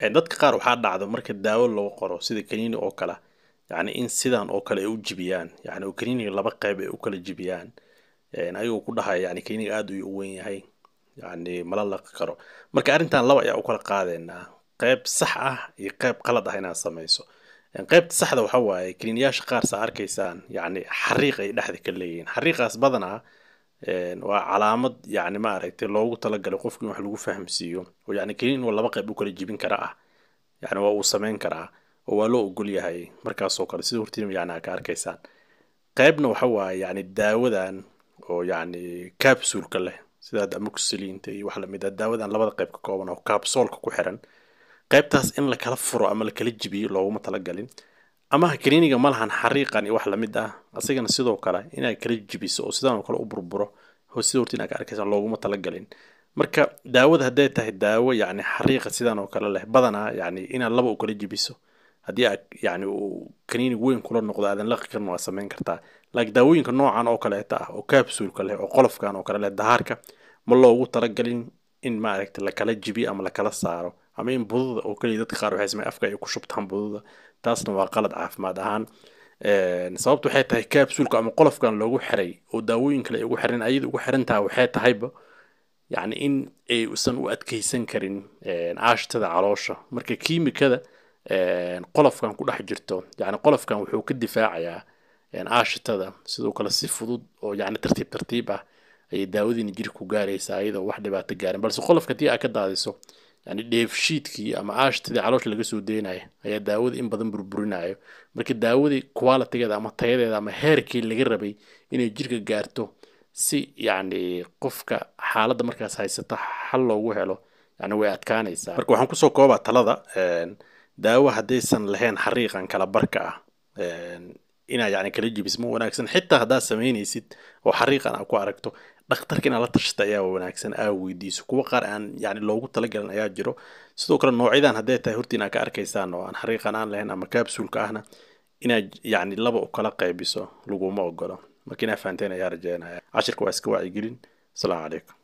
dadka qaar waxaa dhacdo marka daawo loo qoro sida kaniini oo kale yani in sidan oo kale ay u jibiyaan yani oo kaniiniga laba qayb ay u kala jibiyaan ayagoo ku dhahaya yani kaniiniga aad u weyn yahay yani mala laqi karo marka arrintan laba ayaa u kala qaadeynaa qayb sax ah iyo qayb qalad ah inaad samayso qaybta saxda waxa waaye kaniiniyaasha qaar saa arkaysaan yani xariiq ay dhexda ka leeyihiin xariiqaas badanaa waa calaamad yani ma aragtay loogu talagalay qofku in wax lagu fahamsiiyo oo yani kaniin laba qayb u kala jibin kara ah يعني waa uu samayn karaa oo waa loo ogol yahay markaasoo kale sida hortiin yani ka arkaysaan qaybna waxa waaye yani daawadan oo yani capsule-ka leh sida amoxicillin-ta iyo wax la mid ah daawadan labada qayb ka kooban oo capsule-ka ku xiran qaybtaas in la kala furo ama la kala jibiyo looguma talagalin ama kaniiniga ma lahan xariiqan iyo wax la mid ah asigana sidoo kale inaad kala jibiso oo sidaan oo kale u burburo sida hortiin ka arkaysaan looguma talagalin marka daawada haday tahay daawo yani xariiqa sidan oo kale leh badanaa yani inaad laba u kala jibiso haddii aad yani kaniini weyn kula noqdo aadan laqi karin waa samayn kartaa laakiin daawooyinka noocan oo kaleeta ah oo capsule-ka leh oo qolofkan oo kale leh dahaarka ma loogu talagalin in maaragtay la kala jibiyo ama la kala saaro ama in budada oo kaliya dadka qaar waxay sameeyaan afka ay ku shubtaan budada taasna waa qalad caafimaad ahaan sababtu waxay tahay capsule-ka ama qolofkan loogu xiray oo daawooyin kale ay ugu xiran ayadu ugu xirantahay waxay tahayba يعني إن أي وسن وأتكيسن كرين عاش تدا علاشة مركب كيميكا قلف كان كل حجرته يعني قلف كان وحوك الدفاع يعني عاش تدا سيدو كلا فضود أو يعني ترتيبه أي داودي نجير كوجاري سعيد أو واحدة بعد تجاري بس قلف كتير أكيد هذا سو يعني ديف شيت كي أما عاش تدا علاشة اللي جسوا ديناي هي داود إن بدن بربرناي مركب داودي كواليتي كذا أما تيار أما هيركي اللي جربي إنه يجير كجارته si yani qofka xaaladda markaas haysata xal loogu helo yani way adkaanaysaa marka waxaan kusoo koobaa talada daawo haddaysan lahayn xariiqan kala barka ah inaa yani kala jibismo wanaagsan xitaa haddaad samaynaysid oo xariiqan aad ku aragto dhakhtarka inaad la tashata ayaa wanaagsan aa weydiiso kuwa qaar aan yani loogu talagalin ayaa jiro sidoo kale noocyadan hadday tahay hortiin aad ka arkaysaan oo aan xariiqan aan lahayn ama capsule-ka ahna inaad yani laba u kala qaybiso laguma ogolo markii inaa fahanteen ayaa rajeynaya cashirka waa iska wacyigelin asalaamu calaykum